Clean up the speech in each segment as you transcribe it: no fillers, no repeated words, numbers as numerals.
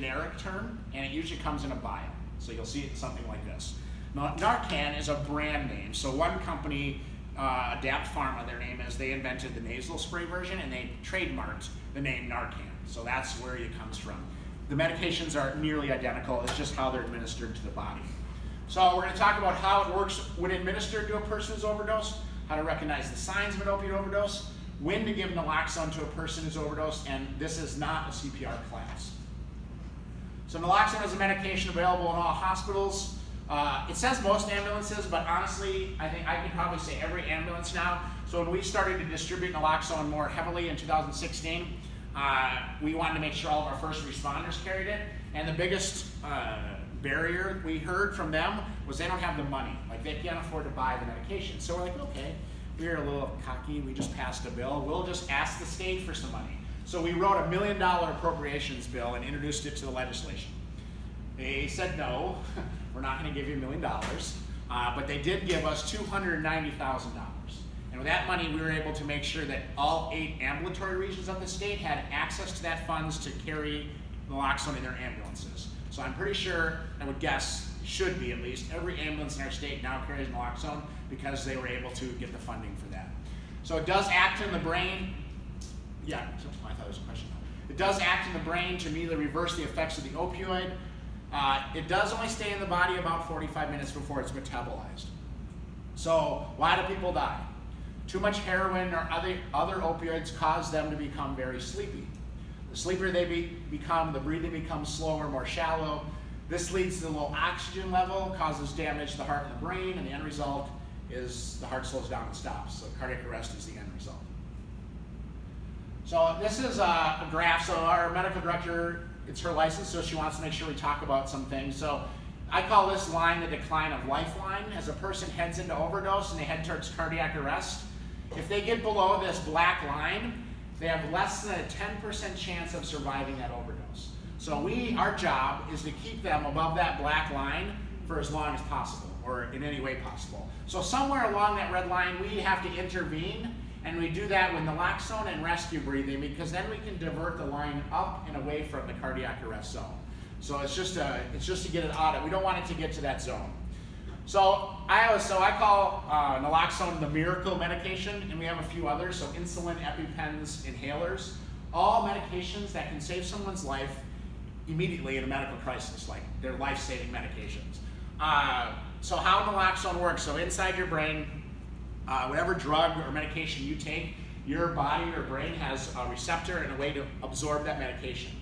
generic term, and it usually comes in a vial. So you'll see it something like this. Now, Narcan is a brand name. So one company, Adapt Pharma, their name is, they invented the nasal spray version and they trademarked the name Narcan. So that's where it comes from. The medications are nearly identical, it's just how they're administered to the body. So we're going to talk about how it works when administered to a person who's overdosed, how to recognize the signs of an opiate overdose, when to give naloxone to a person who's overdosed, and this is not a CPR class. So naloxone is a medication available in all hospitals. It says most ambulances, but honestly, I think I can probably say every ambulance now. So when we started to distribute naloxone more heavily in 2016, we wanted to make sure all of our first responders carried it. And the biggest barrier we heard from them was they don't have the money. Like, they can't afford to buy the medication. So we're like, okay, we're a little cocky, we just passed a bill. We'll just ask the state for some money. So we wrote $1 million appropriations bill and introduced it to the legislation. They said no, we're not going to give you $1 million, but they did give us $290,000. And with that money, we were able to make sure that all 8 ambulatory regions of the state had access to that funds to carry naloxone in their ambulances. So I'm pretty sure, I would guess, should be at least, every ambulance in our state now carries naloxone because they were able to get the funding for that. So it does act in the brain. Yeah, I thought it was a question. It does act in the brain to immediately reverse the effects of the opioid. It does only stay in the body about 45 minutes before it's metabolized. So why do people die? Too much heroin or other opioids cause them to become very sleepy. The sleepier they become, the breathing becomes slower, more shallow. This leads to the low oxygen level, causes damage to the heart and the brain, and the end result is the heart slows down and stops. So cardiac arrest is the end result. So this is a graph. So our medical director, it's her license, so she wants to make sure we talk about some things. So I call this line the decline of lifeline. As a person heads into overdose and they head towards cardiac arrest, if they get below this black line, they have less than a 10% chance of surviving that overdose. So our job is to keep them above that black line for as long as possible, or in any way possible. So somewhere along that red line, we have to intervene, and we do that with naloxone and rescue breathing, because then we can divert the line up and away from the cardiac arrest zone. So it's just to get it out of it. We don't want it to get to that zone. So I call naloxone the miracle medication, and we have a few others. So insulin, EpiPens, inhalers, all medications that can save someone's life immediately in a medical crisis, like they're life-saving medications. So how naloxone works, so inside your brain, whatever drug or medication you take, your body or brain has a receptor and a way to absorb that medication.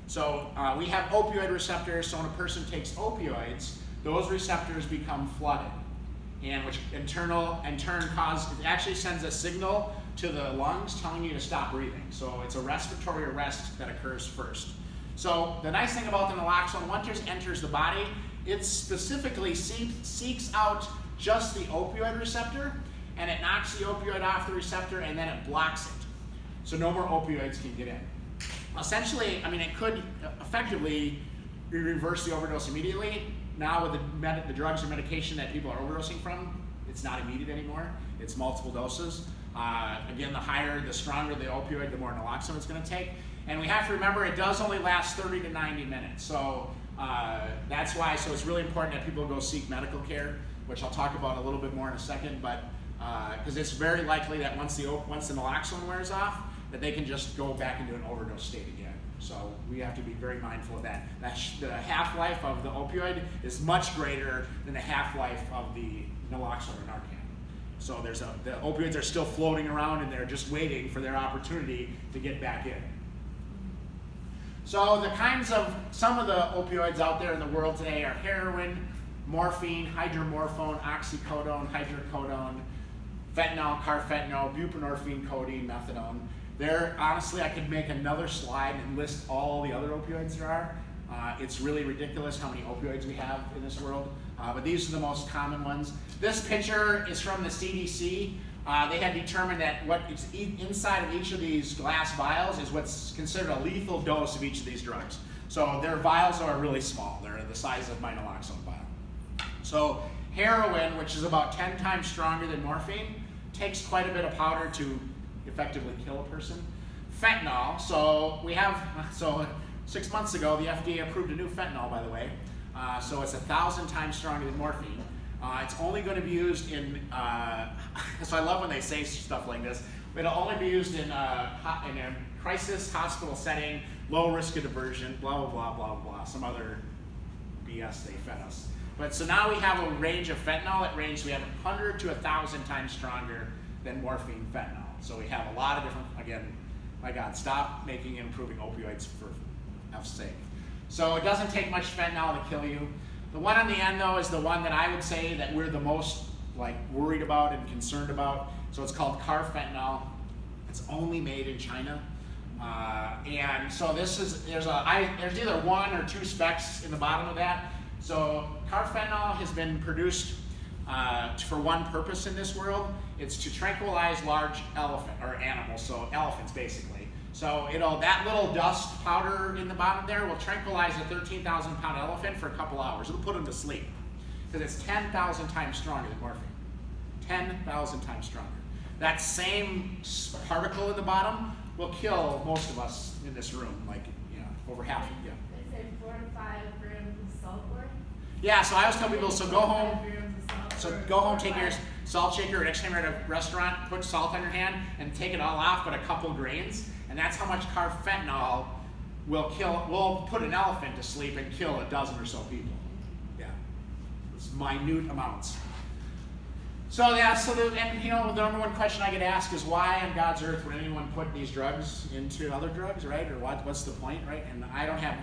So we have opioid receptors, so when a person takes opioids, those receptors become flooded, and which in turn it actually sends a signal to the lungs telling you to stop breathing. So it's a respiratory arrest that occurs first. So the nice thing about the naloxone, once it enters the body, it specifically seeks out just the opioid receptor, and it knocks the opioid off the receptor, and then it blocks it. So no more opioids can get in. Essentially, it could effectively reverse the overdose immediately. Now with the drugs or medication that people are overdosing from, it's not immediate anymore. It's multiple doses. Again, the stronger the opioid, the more naloxone it's going to take. And we have to remember it does only last 30 to 90 minutes. So that's why, so it's really important that people go seek medical care, which I'll talk about a little bit more in a second, but because it's very likely that once the naloxone wears off, that they can just go back into an overdose state again. So we have to be very mindful of that. The half-life of the opioid is much greater than the half-life of the naloxone or Narcan. So the opioids are still floating around, and they're just waiting for their opportunity to get back in. So some of the opioids out there in the world today are heroin, morphine, hydromorphone, oxycodone, hydrocodone, fentanyl, carfentanil, buprenorphine, codeine, methadone. Honestly, I could make another slide and list all the other opioids there are. It's really ridiculous how many opioids we have in this world, but these are the most common ones. This picture is from the CDC. They had determined that what is inside of each of these glass vials is what's considered a lethal dose of each of these drugs. So their vials are really small. They're the size of my naloxone vial. So heroin, which is about 10 times stronger than morphine, takes quite a bit of powder to effectively kill a person. Fentanyl, so 6 months ago, the FDA approved a new fentanyl, by the way. So it's 1,000 times stronger than morphine. It's only going to be used in, so I love when they say stuff like this. It'll only be used in a crisis hospital setting, low risk of diversion, blah, blah, blah, blah, blah, some other BS they fed us. But so now we have a range of fentanyl that we have 100 to 1,000 times stronger than morphine fentanyl. So we have a lot of different, again, my God, stop making and improving opioids for F's sake. So it doesn't take much fentanyl to kill you. The one on the end though is the one that I would say that we're the most worried about and concerned about. So it's called carfentanil. It's only made in China. And so there's either 1 or 2 specs in the bottom of that. So carfentanil has been produced for one purpose in this world. It's to tranquilize large animals, so elephants basically. So that little dust powder in the bottom there will tranquilize a 13,000-pound elephant for a couple hours. It'll put him to sleep because it's 10,000 times stronger than morphine. 10,000 times stronger. That same particle in the bottom will kill most of us in this room, over half. Yeah. They say 4 to 5 grams of salt worth. Yeah, so I always tell people, so go home, take your salt shaker, or next time you're at a restaurant, put salt on your hand and take it all off, but a couple grains, and that's how much carfentanil will put an elephant to sleep and kill a dozen or so people. Yeah, it's minute amounts. So yeah, the number one question I get asked is why on God's earth would anyone put these drugs into other drugs, right? Or what's the point, right? And I don't have.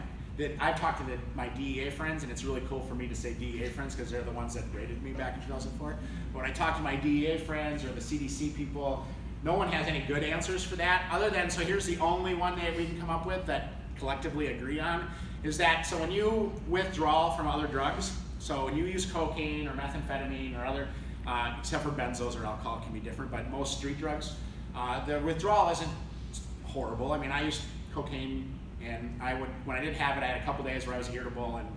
I've talked to my DEA friends, and it's really cool for me to say DEA friends because they're the ones that rated me back in 2004. But when I talk to my DEA friends or the CDC people, no one has any good answers for that other than, so here's the only one that we can come up with that collectively agree on, is that, so when you withdraw from other drugs, so when you use cocaine or methamphetamine or other, except for benzos or alcohol can be different, but most street drugs, the withdrawal isn't horrible. I mean, I used cocaine, and when I didn't have it, I had a couple days where I was irritable and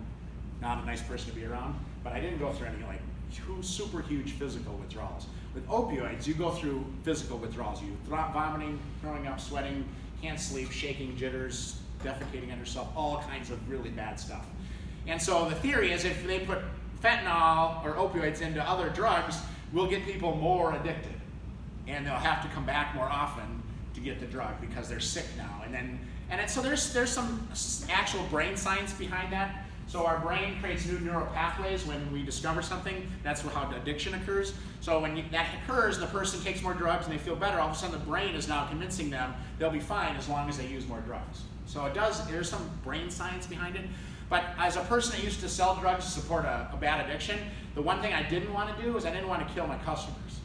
not a nice person to be around, but I didn't go through any super huge physical withdrawals. With opioids, you go through physical withdrawals. You vomiting, throwing up, sweating, can't sleep, shaking, jitters, defecating on yourself, all kinds of really bad stuff. And so the theory is if they put fentanyl or opioids into other drugs, we'll get people more addicted, and they'll have to come back more often to get the drug because they're sick now. So there's some actual brain science behind that. So our brain creates new neural pathways when we discover something. That's how addiction occurs. So when that occurs, the person takes more drugs and they feel better. All of a sudden the brain is now convincing them they'll be fine as long as they use more drugs. So there's some brain science behind it. But as a person that used to sell drugs to support a bad addiction, the one thing I didn't want to do is I didn't want to kill my customers.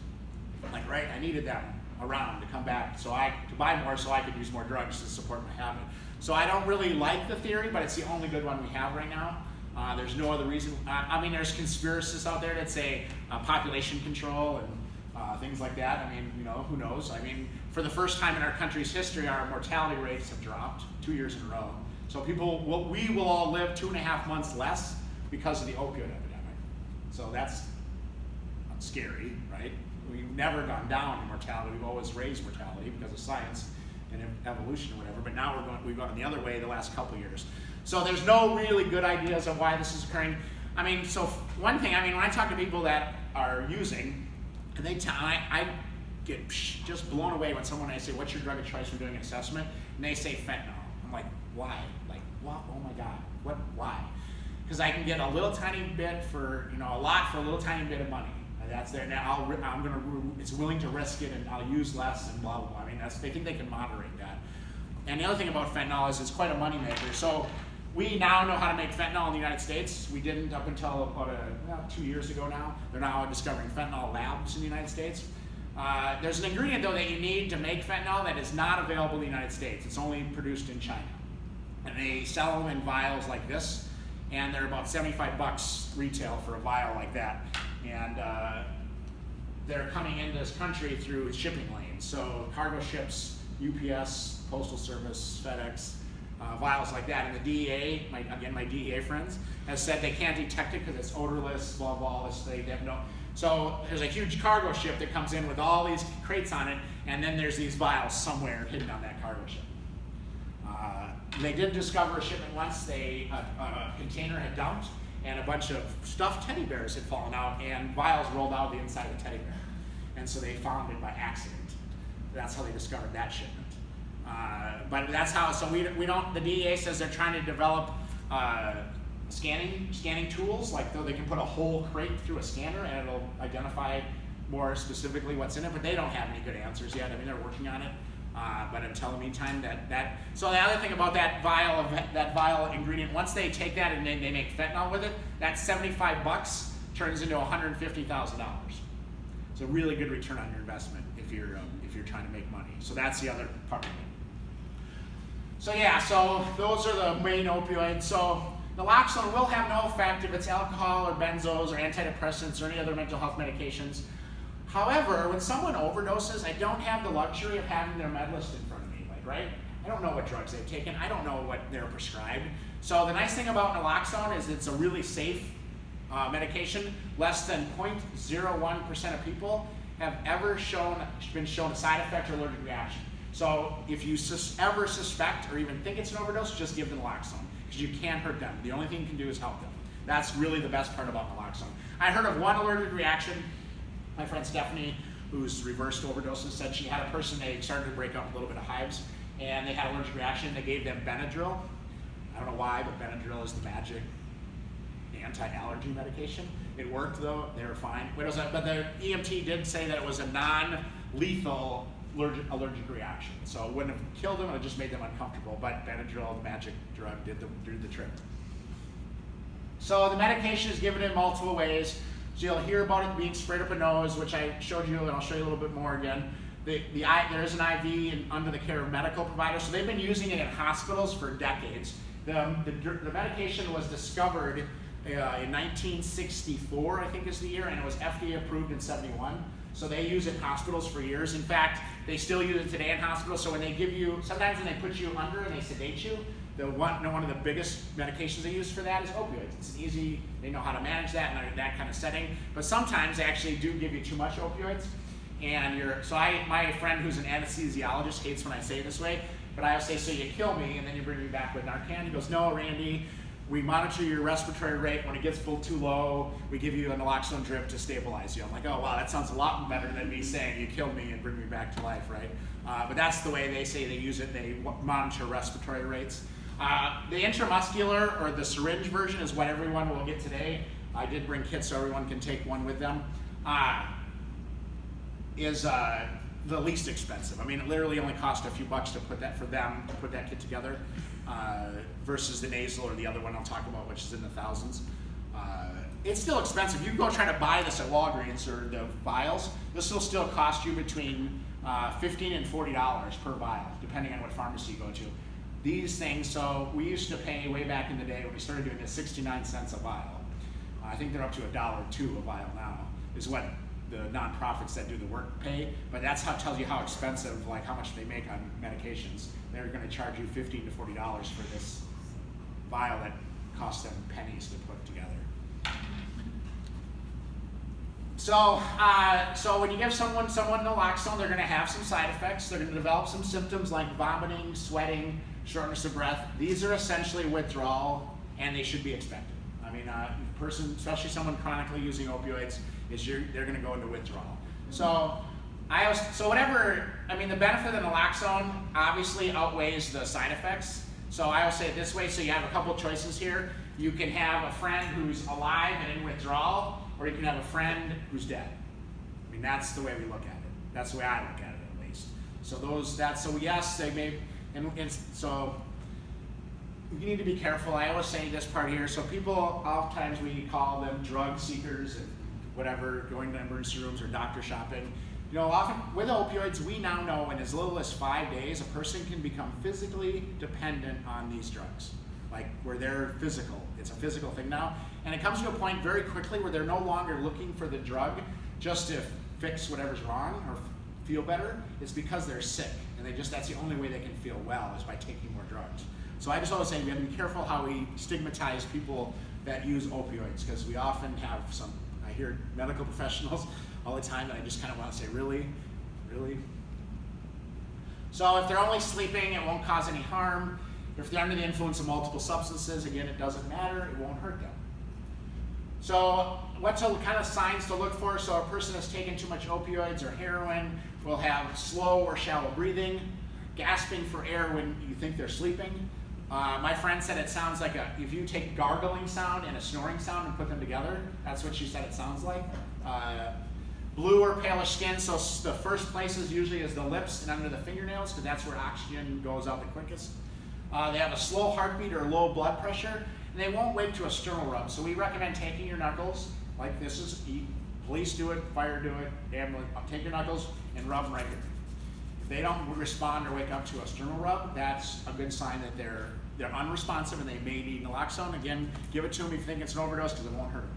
I needed them around to come back to buy more so I could use more drugs to support my habit. So I don't really like the theory, but it's the only good one we have right now. There's no other reason. There's conspiracists out there that say population control and things like that. Who knows? For the first time in our country's history, our mortality rates have dropped 2 years in a row. So we will all live 2.5 months less because of the opioid epidemic. So that's scary, right? We've never gone down in mortality. We've always raised mortality because of science and evolution or whatever. But now we've gone the other way the last couple years. So there's no really good ideas of why this is occurring. So one thing, when I talk to people that are using, and I get just blown away when I say, what's your drug of choice when doing an assessment? And they say fentanyl. I'm like, why? What? Oh my God, why? Because I can get a little tiny bit for, a lot for a little tiny bit of money. That's there now. It's willing to risk it, and I'll use less, and blah blah blah. They think they can moderate that. And the other thing about fentanyl is it's quite a moneymaker. So we now know how to make fentanyl in the United States. We didn't up until about 2 years ago now. They're now discovering fentanyl labs in the United States. There's an ingredient though that you need to make fentanyl that is not available in the United States. It's only produced in China, and they sell them in vials like this, and they're about $75 retail for a vial like that. And they're coming into this country through shipping lanes. So cargo ships, UPS, Postal Service, FedEx, vials like that. And the DEA, my DEA friends, has said they can't detect it because it's odorless, blah, blah, all this. They have no. So there's a huge cargo ship that comes in with all these crates on it, and then there's these vials somewhere hidden on that cargo ship. They did discover a shipment once. A container had dumped, and a bunch of stuffed teddy bears had fallen out, and vials rolled out of the inside of the teddy bear. And so they found it by accident. That's how they discovered that shipment. But that's how, so we don't, the DEA says they're trying to develop scanning tools, like though they can put a whole crate through a scanner and it'll identify more specifically what's in it, but they don't have any good answers yet. I mean, they're working on it. But until the meantime, so the other thing about that vial ingredient, once they take that and they make fentanyl with it, that $75 turns into $150,000. It's a really good return on your investment if you're trying to make money. So that's the other part of it. So yeah, so those are the main opioids. So naloxone will have no effect if it's alcohol or benzos or antidepressants or any other mental health medications. However, when someone overdoses, I don't have the luxury of having their med list in front of me, like, right? I don't know what drugs they've taken. I don't know what they're prescribed. So the nice thing about naloxone is it's a really safe medication. Less than 0.01% of people have ever been shown a side effect or allergic reaction. So if you ever suspect or even think it's an overdose, just give them naloxone, because you can't hurt them. The only thing you can do is help them. That's really the best part about naloxone. I heard of one allergic reaction. My friend Stephanie, who's reversed overdoses, said she had a person, they started to break up a little bit of hives, and they had allergic reaction. They gave them Benadryl. I don't know why, but Benadryl is the magic anti-allergy medication. It worked though, they were fine. But the EMT did say that it was a non-lethal allergic reaction. So it wouldn't have killed them, it just made them uncomfortable. But Benadryl, the magic drug, did the trick. So the medication is given in multiple ways. So you'll hear about it being sprayed up a nose, which I showed you, and I'll show you a little bit more again. There is an IV under the care of medical providers, so they've been using it in hospitals for decades. The medication was discovered in 1964, I think is the year, and it was FDA approved in 71. So they use it in hospitals for years. In fact, they still use it today in hospitals. So when they give you, sometimes when they put you under and they sedate you, one of the biggest medications they use for that is opioids. It's easy, they know how to manage that in that kind of setting. But sometimes they actually do give you too much opioids. And my friend who's an anesthesiologist hates when I say it this way, but I always say, so you kill me and then you bring me back with Narcan. He goes, no, Randy, we monitor your respiratory rate. When it gets too low, we give you a naloxone drip to stabilize you. I'm like, oh wow, that sounds a lot better than me saying you killed me and bring me back to life, right? But that's the way they say they use it. They monitor respiratory rates. The intramuscular or the syringe version is what everyone will get today. I did bring kits so everyone can take one with them. Is the least expensive. I mean, it literally only cost a few bucks to put that kit together, versus the nasal or the other one I'll talk about, which is in the thousands. It's still expensive. You can go try to buy this at Walgreens or the vials. This will still cost you between $15 and $40 per vial, depending on what pharmacy you go to. These things, so we used to pay way back in the day when we started doing this 69 cents a vial. I think they're up to $1.02 a vial now, is what the nonprofits that do the work pay, but that's how it tells you how expensive, like how much they make on medications. They're going to charge you $15 to $40 for this vial that costs them pennies to put together. So when you give someone naloxone, they're going to have some side effects. They're going to develop some symptoms like vomiting, sweating, shortness of breath. These are essentially withdrawal, and they should be expected. I mean, a person, especially someone chronically using opioids, they're going to go into withdrawal. So the benefit of naloxone obviously outweighs the side effects. So I will say it this way, so you have a couple choices here. You can have a friend who's alive and in withdrawal, or you can have a friend who's dead. I mean, that's the way we look at it. That's the way I look at it, at least. So yes, they may, and so you need to be careful. I always say this part here. So people, oftentimes we call them drug seekers and whatever, going to emergency rooms or doctor shopping. You know, often with opioids, we now know in as little as 5 days, a person can become physically dependent on these drugs. Like where they're physical, it's a physical thing now. And it comes to a point very quickly where they're no longer looking for the drug just to fix whatever's wrong or feel better. It's because they're sick, and that's the only way they can feel well, is by taking more drugs. So I just always say we have to be careful how we stigmatize people that use opioids, because we often have I hear medical professionals all the time that I just kind of want to say, really? Really? So if they're only sleeping, it won't cause any harm. If they're under the influence of multiple substances, again, it doesn't matter, it won't hurt them. So what kind of signs to look for? So a person that's taken too much opioids or heroin will have slow or shallow breathing, gasping for air when you think they're sleeping. My friend said it sounds like if you take gargling sound and a snoring sound and put them together, that's what she said it sounds like. Blue or palish skin, so the first places usually is the lips and under the fingernails, because that's where oxygen goes out the quickest. They have a slow heartbeat or low blood pressure, and they won't wake to a sternal rub. So we recommend taking your knuckles, like this is, police do it, fire do it, ambulance, take your knuckles and rub them right here. If they don't respond or wake up to a sternal rub, that's a good sign that they're unresponsive and they may need naloxone. Again, give it to them if you think it's an overdose, because it won't hurt them.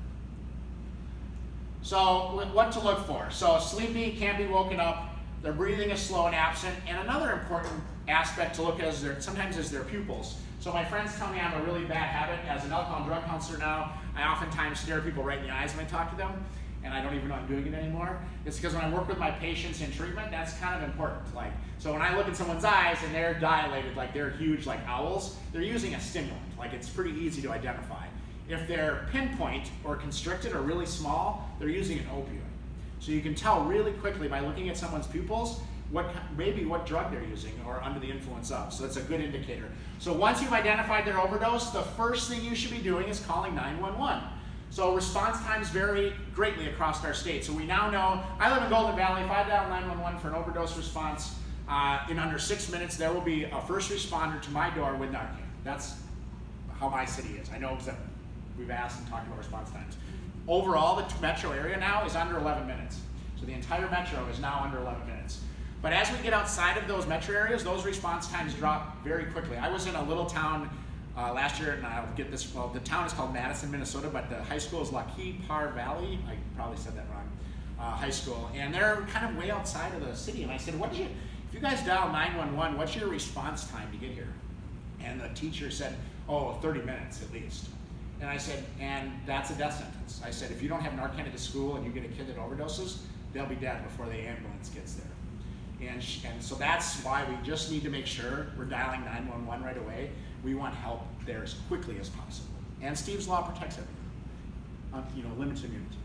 So what to look for? So sleepy, can't be woken up, their breathing is slow and absent, and another important aspect to look at is sometimes is their pupils. So my friends tell me I have a really bad habit. As an alcohol and drug counselor now, I oftentimes stare people right in the eyes when I talk to them, and I don't even know I'm doing it anymore. It's because when I work with my patients in treatment, that's kind of important. So when I look in someone's eyes and they're dilated, like they're huge like owls, they're using a stimulant. Like it's pretty easy to identify. If they're pinpoint or constricted or really small, they're using an opioid. So you can tell really quickly by looking at someone's pupils maybe what drug they're using or under the influence of. So that's a good indicator. So once you've identified their overdose, the first thing you should be doing is calling 911. So response times vary greatly across our state. So we now know, I live in Golden Valley, if I dial 911 for an overdose response, in under 6 minutes, there will be a first responder to my door with Narcan. That's how my city is. I know because we've asked and talked about response times. Overall, the metro area now is under 11 minutes. So the entire metro is now under 11 minutes. But as we get outside of those metro areas, those response times drop very quickly. I was in a little town last year, and I'll get this, well, the town is called Madison, Minnesota, but the high school is Lac Par Valley. I probably said that wrong. High school. And they're kind of way outside of the city. And I said, if you guys dial 911, what's your response time to get here? And the teacher said, 30 minutes at least. And I said, and that's a death sentence. I said, if you don't have Narcan at the school and you get a kid that overdoses, they'll be dead before the ambulance gets there. And so that's why we just need to make sure we're dialing 911 right away. We want help there as quickly as possible. And Steve's Law protects everything. Limited immunity.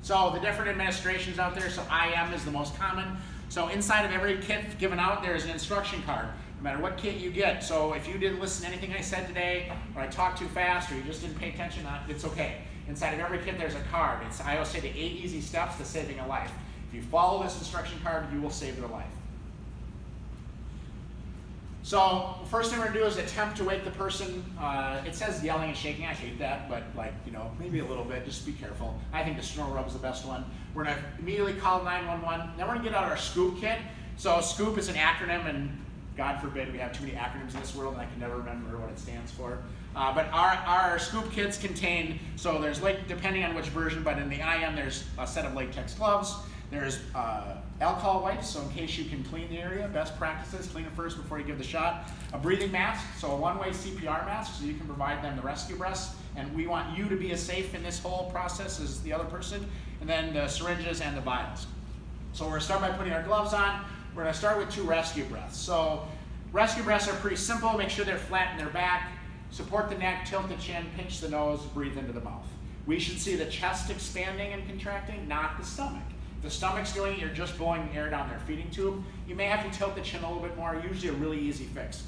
So the different administrations out there, so IM is the most common. So inside of every kit given out, there's an instruction card, no matter what kit you get. So if you didn't listen to anything I said today, or I talked too fast, or you just didn't pay attention, it's okay. Inside of every kit, there's a card. I always say the 8 easy steps to saving a life. If you follow this instruction card, you will save their life. So first thing we're gonna do is attempt to wake the person. It says yelling and shaking. I hate that, but maybe a little bit. Just be careful. I think the snore rub is the best one. We're gonna immediately call 911. Then we're gonna get out our SCOOP kit. So SCOOP is an acronym, and God forbid we have too many acronyms in this world, and I can never remember what it stands for. But our SCOOP kits contain, so there's depending on which version, but in the IM there's a set of latex gloves. There's alcohol wipes, so in case you can clean the area, best practices, clean it first before you give the shot. A breathing mask, so a one-way CPR mask, so you can provide them the rescue breaths. And we want you to be as safe in this whole process as the other person. And then the syringes and the vials. So we're gonna start by putting our gloves on. We're gonna start with 2 rescue breaths. So rescue breaths are pretty simple. Make sure they're flat in their back. Support the neck, tilt the chin, pinch the nose, breathe into the mouth. We should see the chest expanding and contracting, not the stomach. If the stomach's doing it, you're just blowing air down their feeding tube. You may have to tilt the chin a little bit more, usually a really easy fix.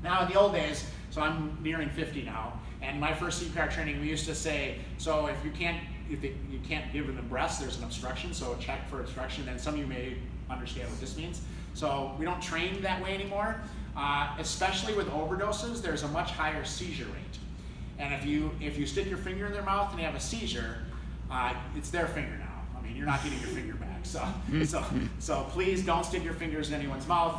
Now in the old days, so I'm nearing 50 now, and my first CPR training, we used to say, so if you can't give them the breaths, there's an obstruction, so check for obstruction, and some of you may understand what this means. So we don't train that way anymore. Especially with overdoses, there's a much higher seizure rate. And if you stick your finger in their mouth and they have a seizure, it's their finger now. I mean, you're not getting your finger back. So please don't stick your fingers in anyone's mouth.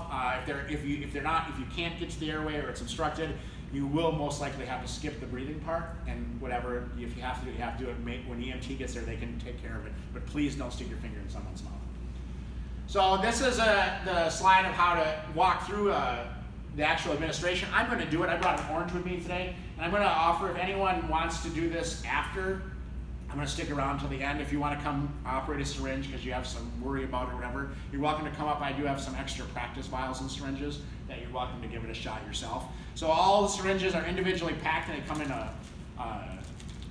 If you can't get to the airway or it's obstructed, you will most likely have to skip the breathing part, and whatever, if you have to do it, you have to do it. When EMT gets there, they can take care of it. But please don't stick your finger in someone's mouth. So this is the slide of how to walk through the actual administration. I'm going to do it. I brought an orange with me today, and I'm going to offer if anyone wants to do this after I'm going to stick around till the end. If you want to come operate a syringe because you have some worry about it or whatever, you're welcome to come up. I do have some extra practice vials and syringes that you're welcome to give it a shot yourself. So all the syringes are individually packed and they come in a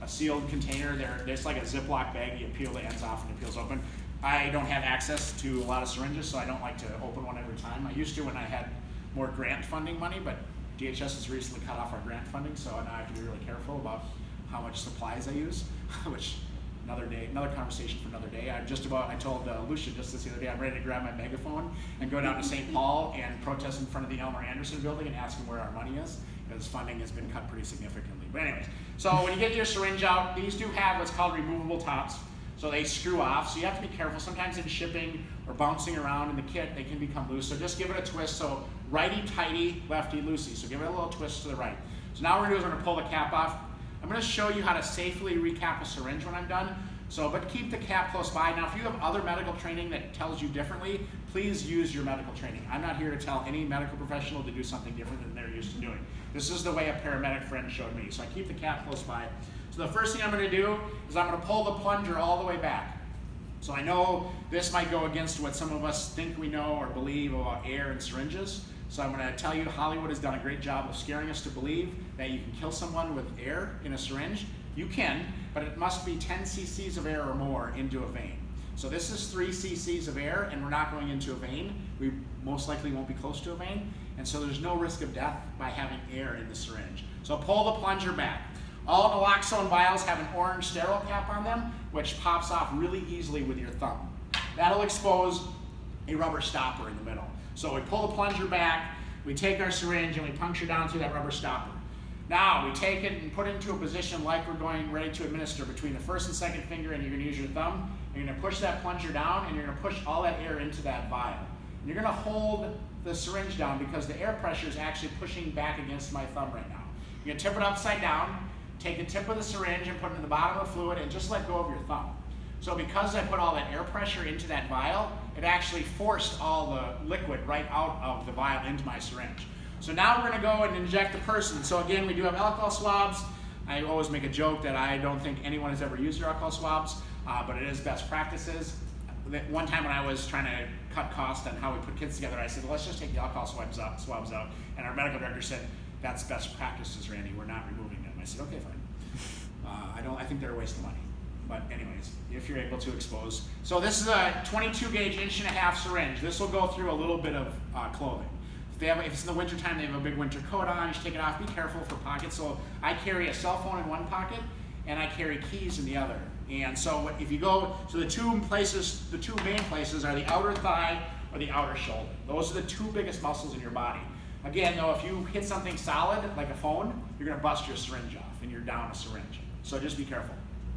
sealed container. It's like a Ziploc bag. You peel the ends off and it peels open. I don't have access to a lot of syringes, so I don't like to open one every time. I used to when I had more grant funding money, but DHS has recently cut off our grant funding, so now I have to be really careful about how much supplies I use, which another conversation for another day. I told Lucia just this other day, I'm ready to grab my megaphone and go down to St. Paul and protest in front of the Elmer Anderson building and ask them where our money is, because funding has been cut pretty significantly. But anyways, so when you get your syringe out, these do have what's called removable tops. So they screw off, so you have to be careful. Sometimes in shipping or bouncing around in the kit, they can become loose. So just give it a twist. So righty-tighty, lefty-loosey. So give it a little twist to the right. So now what we're going to do is we're going to pull the cap off. I'm going to show you how to safely recap a syringe when I'm done. But keep the cap close by. Now, if you have other medical training that tells you differently, please use your medical training. I'm not here to tell any medical professional to do something different than they're used to doing. This is the way a paramedic friend showed me. So I keep the cap close by. So the first thing I'm going to do is I'm going to pull the plunger all the way back. So I know this might go against what some of us think we know or believe about air and syringes. So I'm going to tell you Hollywood has done a great job of scaring us to believe that you can kill someone with air in a syringe. You can, but it must be 10 cc's of air or more into a vein. So this is 3 cc's of air, and we're not going into a vein. We most likely won't be close to a vein, and so there's no risk of death by having air in the syringe. So pull the plunger back. All naloxone vials have an orange sterile cap on them, which pops off really easily with your thumb. That'll expose a rubber stopper in the middle. So we pull the plunger back, we take our syringe, and we puncture down through that rubber stopper. Now, we take it and put it into a position like we're ready to administer between the first and second finger, and you're going to use your thumb. You're going to push that plunger down, and you're going to push all that air into that vial. And you're going to hold the syringe down because the air pressure is actually pushing back against my thumb right now. You're going to tip it upside down, take the tip of the syringe and put it in the bottom of the fluid, and just let go of your thumb. So because I put all that air pressure into that vial, it actually forced all the liquid right out of the vial into my syringe. So now we're going to go and inject the person. So again, we do have alcohol swabs. I always make a joke that I don't think anyone has ever used their alcohol swabs, but it is best practices. One time when I was trying to cut costs on how we put kids together, I said, well, let's just take the alcohol swabs out. And our medical director said, that's best practices, Randy. We're not removing them. I said, okay, fine. I think they're a waste of money. But anyways, if you're able to expose. So this is a 22 gauge 1.5-inch syringe. This will go through a little bit of clothing. If it's in the winter time, they have a big winter coat on, you should take it off. Be careful for pockets. So I carry a cell phone in one pocket and I carry keys in the other. And so if you go, so the two main places are the outer thigh or the outer shoulder. Those are the two biggest muscles in your body. Again, though, if you hit something solid, like a phone, you're going to bust your syringe off and you're down a syringe. So just be careful.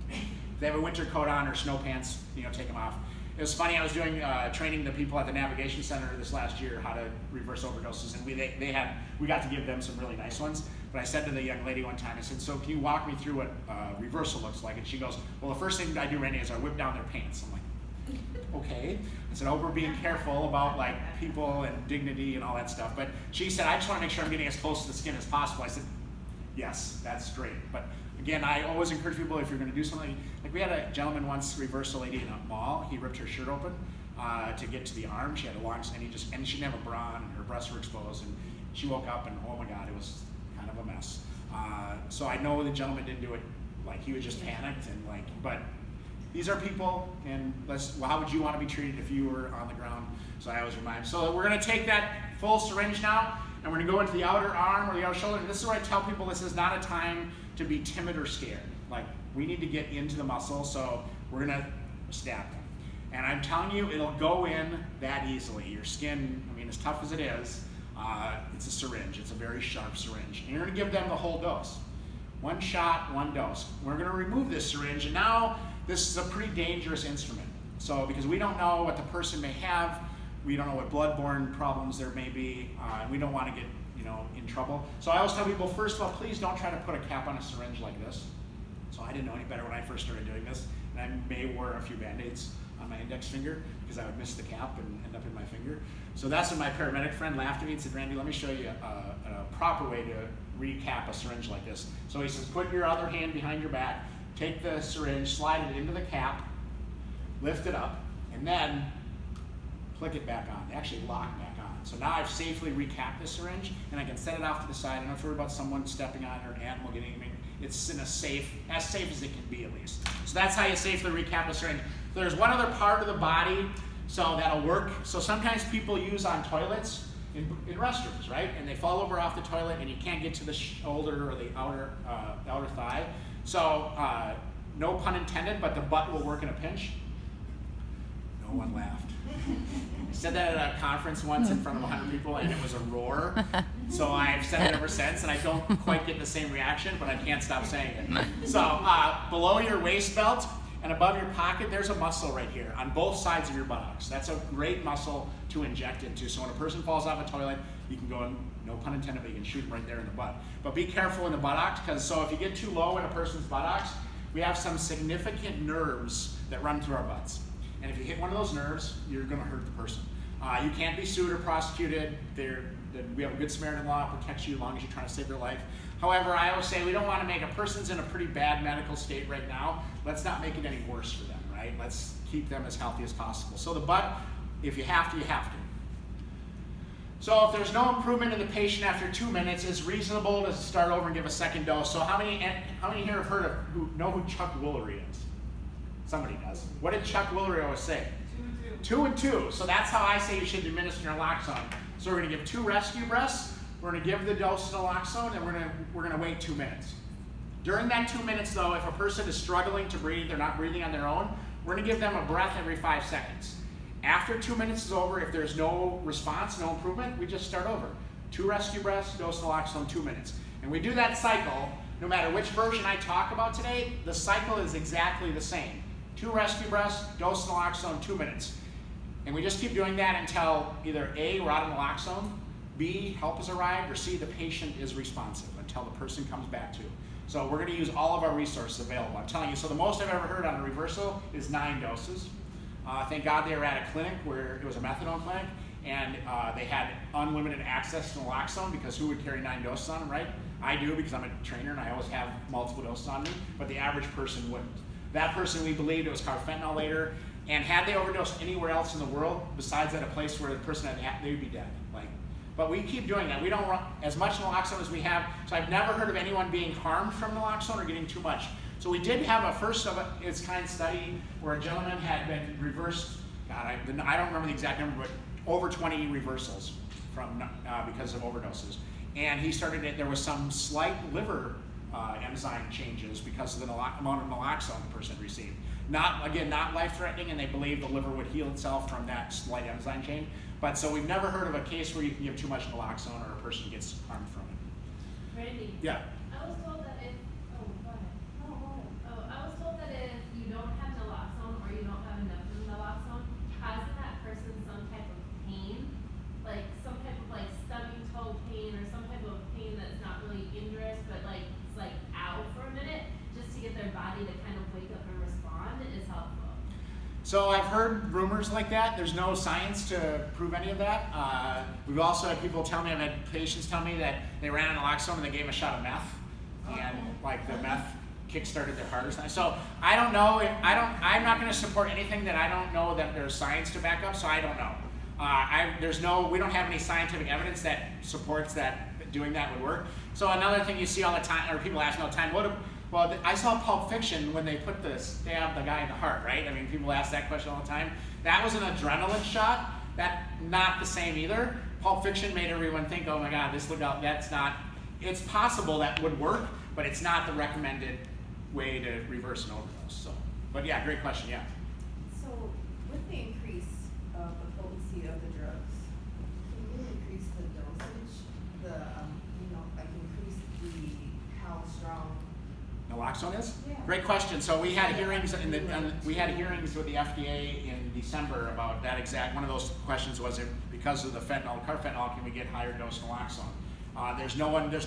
If they have a winter coat on or snow pants, take them off. It was funny, I was doing training the people at the Navigation Center this last year how to reverse overdoses, and we got to give them some really nice ones. But I said to the young lady one time, I said, so can you walk me through what reversal looks like? And she goes, well, the first thing I do, Randy, is I whip down their pants. I'm like, okay. I said, oh, we're being careful about people and dignity and all that stuff. But she said, I just want to make sure I'm getting as close to the skin as possible. I said, yes, that's great. But again, I always encourage people, if you're going to do something, like we had a gentleman once reverse a lady in a mall. He ripped her shirt open to get to the arm. She had a long, and she didn't have a bra on, and her breasts were exposed, and she woke up and oh my God, it was kind of a mess. So I know the gentleman didn't do it, he was just panicked and but these are people, and how would you want to be treated if you were on the ground? So I always remind them. So we're going to take that full syringe now, and we're going to go into the outer arm or the outer shoulder. And this is where I tell people this is not a time to be timid or scared. We need to get into the muscle, so we're going to stab them. And I'm telling you, it'll go in that easily. Your skin, as tough as it is, it's a syringe. It's a very sharp syringe. And you're going to give them the whole dose. One shot, one dose. We're going to remove this syringe, and now this is a pretty dangerous instrument. So because we don't know what the person may have, we don't know what bloodborne problems there may be, and we don't want to get in trouble. So I always tell people, first of all, please don't try to put a cap on a syringe like this. So I didn't know any better when I first started doing this, and I may wear a few Band-Aids on my index finger because I would miss the cap and end up in my finger. So that's when my paramedic friend laughed at me and said, Randy, let me show you a proper way to recap a syringe like this. So he says, put your other hand behind your back, take the syringe, slide it into the cap, lift it up, and then click it back on. They actually lock back on. So now I've safely recapped the syringe, and I can set it off to the side. I don't have to worry about someone stepping on it or an animal getting it. It's in a safe, as safe as it can be at least. So that's how you safely recap a syringe. There's one other part of the body, so that'll work. So sometimes people use on toilets in restrooms, right? And they fall over off the toilet, and you can't get to the shoulder or the outer thigh. So no pun intended, but the butt will work in a pinch. No one laughed. I said that at a conference once in front of 100 people, and it was a roar. So I've said it ever since, and I don't quite get the same reaction, but I can't stop saying it. So below your waist belt and above your pocket, there's a muscle right here on both sides of your buttocks. That's a great muscle to inject into. So when a person falls off a toilet, you can go in, no pun intended, but you can shoot them right there in the butt. But be careful in the buttocks, because so if you get too low in a person's buttocks, we have some significant nerves that run through our butts. And if you hit one of those nerves, you're going to hurt the person. You can't be sued or prosecuted. We have a good Samaritan law that protects you as long as you're trying to save their life. However, I always say we don't want to make a person's in a pretty bad medical state right now. Let's not make it any worse for them, right? Let's keep them as healthy as possible. So the butt, if you have to, you have to. So if there's no improvement in the patient after 2 minutes, it's reasonable to start over and give a second dose. So how many here have heard of, know who Chuck Woolery is? Somebody does. What did Chuck Woolery always say? 2 and 2. So that's how I say you should administer naloxone. So we're going to give 2 rescue breaths. We're going to give the dose of naloxone, and we're going to wait 2 minutes. During that 2 minutes, though, if a person is struggling to breathe, they're not breathing on their own, we're going to give them a breath every 5 seconds. After 2 minutes is over, if there's no response, no improvement, we just start over. 2 rescue breaths, dose of naloxone, 2 minutes. And we do that cycle, no matter which version I talk about today, the cycle is exactly the same. 2 rescue breaths, dose of naloxone, 2 minutes. And we just keep doing that until either A, we're out of naloxone, B, help has arrived, or C, the patient is responsive until the person comes back to. So we're going to use all of our resources available. I'm telling you, so the most I've ever heard on a reversal is 9 doses. Thank God they were at a clinic where it was a methadone clinic, and they had unlimited access to naloxone, because who would carry 9 doses on them, right? I do, because I'm a trainer and I always have multiple doses on me, but the average person wouldn't. That person, we believed it was carfentanil later, and had they overdosed anywhere else in the world besides at a place where the person had, they would be dead. But we keep doing that. We don't run as much naloxone as we have, so I've never heard of anyone being harmed from naloxone or getting too much. So we did have a first of its kind study where a gentleman had been reversed, God, I don't remember the exact number, but over 20 reversals from because of overdoses. And he started it, there was some slight liver enzyme changes because of the amount of naloxone the person received. Not life-threatening, and they believe the liver would heal itself from that slight enzyme change. But so we've never heard of a case where you can give too much naloxone or a person gets harmed from it. Randy. Yeah. I was told that if I was told that if you don't have naloxone or you don't have enough of naloxone, causing that person some type of pain, like some type of stubbing toe pain or some type of pain that's not really injurious, but it's like out for a minute, just to get their body to kind of wake up and respond, is helpful. So I've heard rumors like that. There's no science to prove any of that. We've also had people tell me, I've had patients tell me that they ran on naloxone and they gave them a shot of meth, and the meth kick-started their heart or something. So I don't know. I'm not going to support anything that I don't know that there's science to back up. So I don't know. We don't have any scientific evidence that supports that doing that would work. So another thing you see all the time, or people ask me all the time, well, I saw Pulp Fiction when they stabbed the guy in the heart, right? I mean, people ask that question all the time. That was an adrenaline shot. That's not the same either. Pulp Fiction made everyone think, oh my God, that's not, it's possible that would work, but it's not the recommended way to reverse an overdose. So, but yeah, great question, yeah. So with the increase of the potency of the drugs, can you increase the dosage, increase how strong Naloxone is? Yeah. Great question. So we had hearings with the FDA in December about that exact. One of those questions was, because of the carfentanil, can we get higher dose naloxone? There's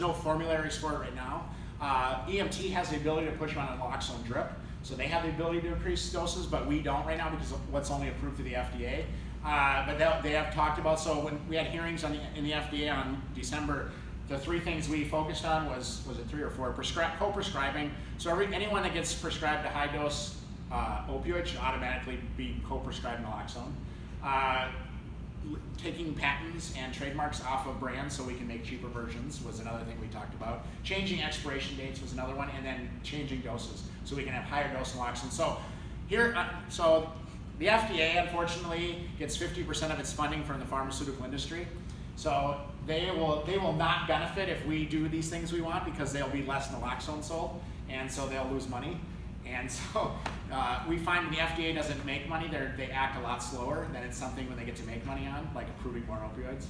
no formularies for it right now. EMT has the ability to push on a naloxone drip, so they have the ability to increase doses, but we don't right now because of what's only approved through the FDA. But they have talked about. So when we had hearings in the FDA on December, the three things we focused on was it 3 or 4? Co-prescribing. So anyone that gets prescribed a high-dose opioid should automatically be co-prescribed naloxone. Taking patents and trademarks off of brands so we can make cheaper versions was another thing we talked about. Changing expiration dates was another one, and then changing doses so we can have higher dose naloxone. So here, so the FDA unfortunately gets 50% of its funding from the pharmaceutical industry. So they will not benefit if we do these things we want because there'll be less naloxone sold, and so they'll lose money. And so we find when the FDA doesn't make money, they act a lot slower than it's something when they get to make money on, like approving more opioids,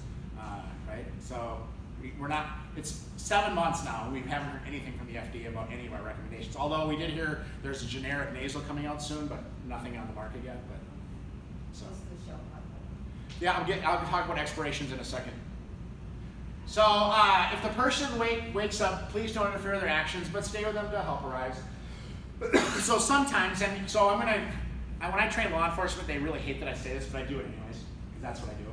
right? So we're not, it's 7 months now, and we haven't heard anything from the FDA about any of our recommendations. Although we did hear there's a generic nasal coming out soon, but nothing on the market yet. But so yeah, I'll talk about expirations in a second. So if the person wakes up, please don't interfere with their actions, but stay with them to help arise. So sometimes, and so when I train law enforcement, they really hate that I say this, but I do it anyways, because that's what I do.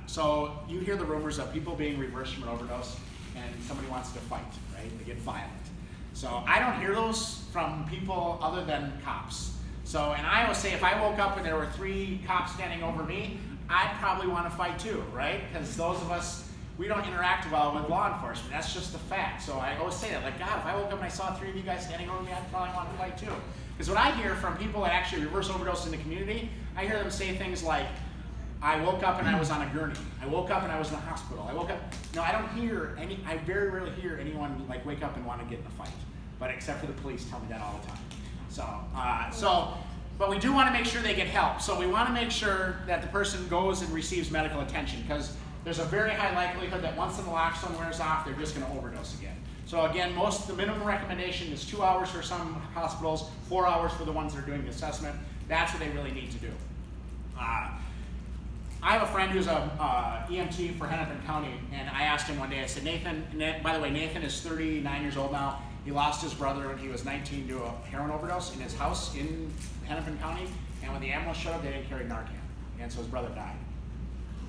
So you hear the rumors of people being reversed from an overdose, and somebody wants to fight, right? They get violent. So I don't hear those from people other than cops. So, and I always say if I woke up and there were 3 cops standing over me, I'd probably want to fight too, right? Because those of us, we don't interact well with law enforcement. That's just the fact. So I always say that, like, God, if I woke up and I saw 3 of you guys standing over me, I'd probably want to fight too. Because what I hear from people that actually reverse overdose in the community, I hear them say things like, I woke up and I was on a gurney. I woke up and I was in the hospital. I woke up. No, I don't hear I very rarely hear anyone like wake up and want to get in a fight. But except for the police tell me that all the time. But we do want to make sure they get help. So we want to make sure that the person goes and receives medical attention, because there's a very high likelihood that once the naloxone wears off, they're just going to overdose again. So again, the minimum recommendation is 2 hours for some hospitals, 4 hours for the ones that are doing the assessment. That's what they really need to do. I have a friend who's a EMT for Hennepin County, and I asked him one day, I said, Nathan, by the way, Nathan is 39 years old now. He lost his brother when he was 19 to a heroin overdose in his house in Hennepin County, and when the ambulance showed up, they didn't carry Narcan, and so his brother died.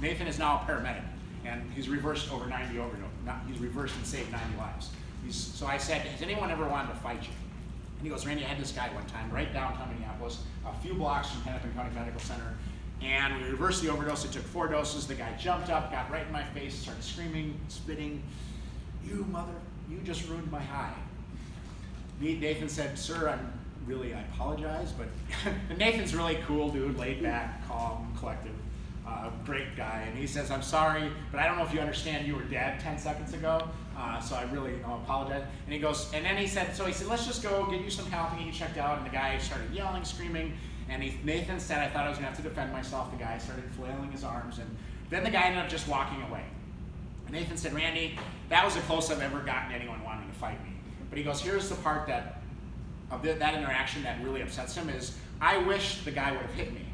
Nathan is now a paramedic, and he's reversed over 90 overdose. He's reversed and saved 90 lives. So I said, has anyone ever wanted to fight you? And he goes, Randy, I had this guy one time right downtown Minneapolis, a few blocks from Hennepin County Medical Center, and we reversed the overdose. It took 4 doses. The guy jumped up, got right in my face, started screaming, spitting, you just ruined my high. Nathan said, sir, I apologize, but and Nathan's really cool dude, laid back, calm, collective. Great guy, and he says, I'm sorry, but I don't know if you understand, you were dead 10 seconds ago, so I really apologize. And he goes, and then he said, let's just go get you some help and get you checked out. And the guy started yelling, screaming, and Nathan said, I thought I was gonna have to defend myself. The guy started flailing his arms, and then the guy ended up just walking away. And Nathan said, Randy, that was the closest I've ever gotten anyone wanting to fight me. But he goes, here's the part that interaction that really upsets him is, I wish the guy would have hit me.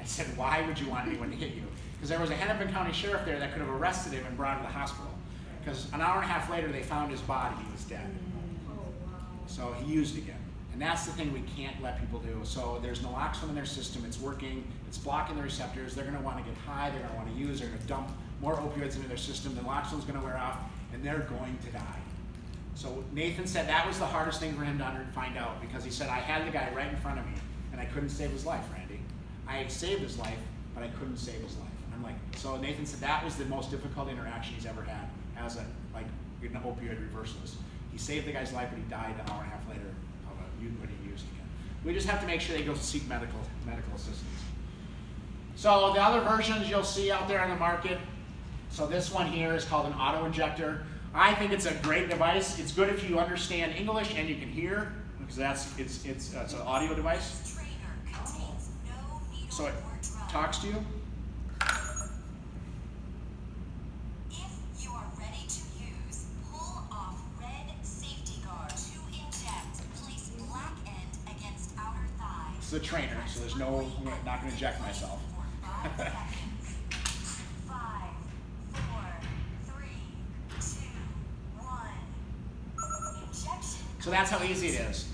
I said, why would you want anyone to hit you? Because there was a Hennepin County sheriff there that could have arrested him and brought him to the hospital. Because an hour and a half later, they found his body, he was dead. So he used again. And that's the thing we can't let people do. So there's naloxone in their system, it's working, it's blocking the receptors, they're gonna wanna get high, they're gonna wanna use, they're gonna dump more opioids into their system, the naloxone's gonna wear off, and they're going to die. So Nathan said that was the hardest thing for him to find out, because he said, I had the guy right in front of me, and I couldn't save his life, Randy. I saved his life, but I couldn't save his life. And I'm like, so Nathan said that was the most difficult interaction he's ever had as an opioid reversalist. He saved the guy's life, but he died an hour and a half later when he used again. We just have to make sure they go seek medical assistance. So the other versions you'll see out there on the market, so this one here is called an auto injector. I think it's a great device. It's good if you understand English and you can hear, because it's an audio device. So it talks to you. If you are ready to use, pull off red safety guard to inject. Place black end against outer thigh. This is a trainer, so there's I'm not going to inject myself. 5 seconds. 5, 4, 3, 2, 1. Injection. So that's how easy it is.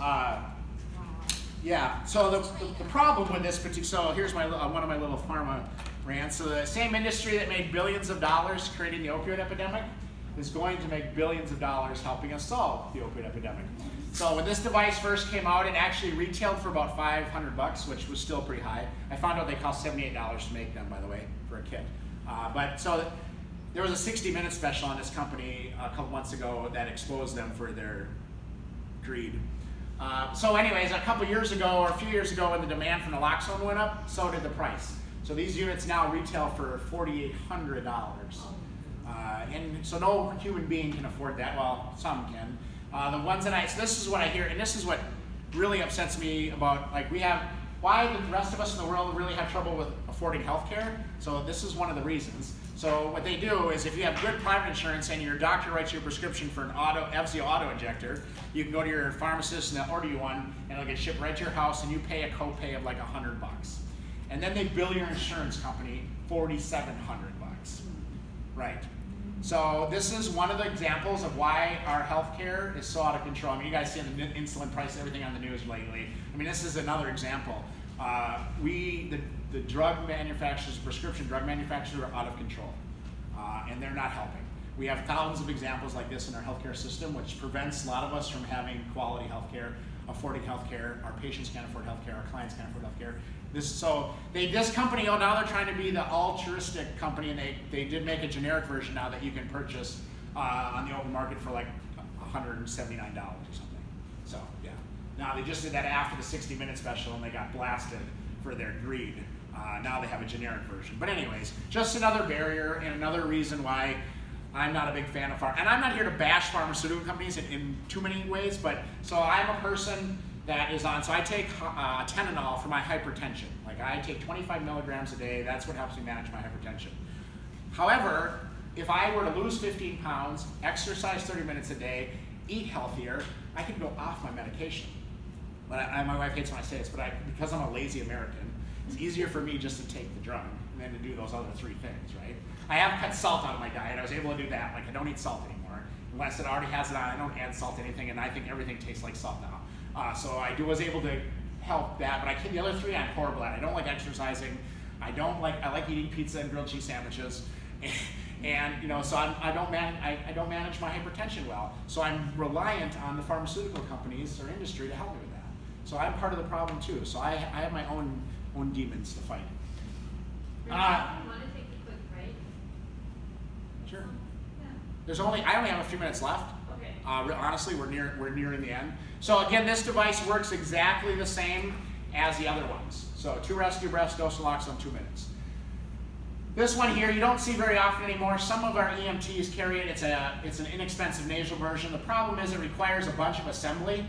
Yeah, so the problem with this particular, so here's one of my little pharma rants. So the same industry that made billions of dollars creating the opioid epidemic is going to make billions of dollars helping us solve the opioid epidemic. So when this device first came out, it actually retailed for about $500, which was still pretty high. I found out they cost $78 to make them, by the way, for a kit. There was a 60-minute special on this company a couple months ago that exposed them for their greed. So anyways, a couple years ago, or a few years ago, when the demand for naloxone went up, so did the price. So these units now retail for $4,800. And so no human being can afford that. Well, some can. The ones that so this is what I hear, and this is what really upsets me about, like, why the rest of us in the world really have trouble with affording healthcare. So this is one of the reasons. So what they do is, if you have good private insurance and your doctor writes you a prescription for an FZ auto injector, you can go to your pharmacist and they'll order you one, and it'll get shipped right to your house, and you pay a copay of like $100. And then they bill your insurance company $4,700. Right. So this is one of the examples of why our healthcare is so out of control. I mean, you guys see the insulin price, everything on the news lately. I mean, this is another example. The drug manufacturers, prescription drug manufacturers, are out of control, and they're not helping. We have thousands of examples like this in our healthcare system, which prevents a lot of us from having quality healthcare, affording healthcare. Our patients can't afford healthcare. Our clients can't afford healthcare. This company, now they're trying to be the altruistic company, and they did make a generic version now that you can purchase on the open market for like $179 or something. So yeah. Now they just did that after the 60-minute special, and they got blasted for their greed. Now they have a generic version. But anyways, just another barrier and another reason why I'm not a big fan of and I'm not here to bash pharmaceutical companies in too many ways, but so I'm a person that is on, so I take Tylenol for my hypertension. Like, I take 25 milligrams a day. That's what helps me manage my hypertension. However, if I were to lose 15 pounds, exercise 30 minutes a day, eat healthier, I could go off my medication. But my wife hates when I say this, but because I'm a lazy American, it's easier for me just to take the drug than to do those other three things, right? I have cut salt out of my diet. I was able to do that. Like, I don't eat salt anymore. Unless it already has it on, I don't add salt to anything, and I think everything tastes like salt now. So I was able to help that, but the other three I'm horrible at. I don't like exercising. I like eating pizza and grilled cheese sandwiches. And so I don't manage my hypertension well. So I'm reliant on the pharmaceutical companies or industry to help me with that. So I'm part of the problem too. So I have my own demons to fight. You want to take a quick break? Sure. Yeah. I only have a few minutes left. Okay. Honestly, we're nearing the end. So again, this device works exactly the same as the other ones. So 2 rescue breaths, dose naloxone, 2 minutes. This one here, you don't see very often anymore. Some of our EMTs carry it. It's an inexpensive nasal version. The problem is it requires a bunch of assembly.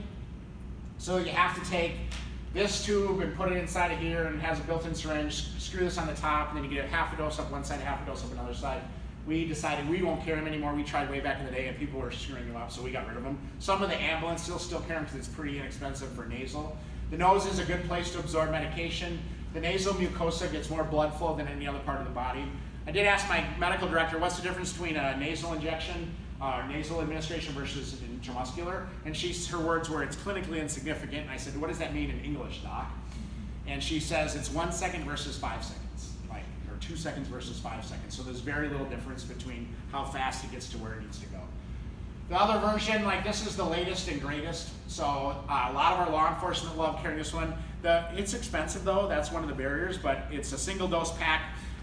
So you have to take this tube and put it inside of here, and it has a built-in syringe, screw this on the top, and then you get half a dose up one side, half a dose up another side. We decided we won't carry them anymore. We tried way back in the day, and people were screwing them up, so we got rid of them. Some of the ambulance still carry them because it's pretty inexpensive for nasal. The nose is a good place to absorb medication. The nasal mucosa gets more blood flow than any other part of the body. I did ask my medical director, what's the difference between a nasal injection, nasal administration versus intramuscular? And her words were, it's clinically insignificant. And I said, what does that mean in English, doc? And she says it's 1 second versus 5 seconds, or 2 seconds versus 5 seconds. So there's very little difference between how fast it gets to where it needs to go. The other version, this is the latest and greatest. So a lot of our law enforcement love carrying this one. It's expensive though, that's one of the barriers, but it's a single dose pack.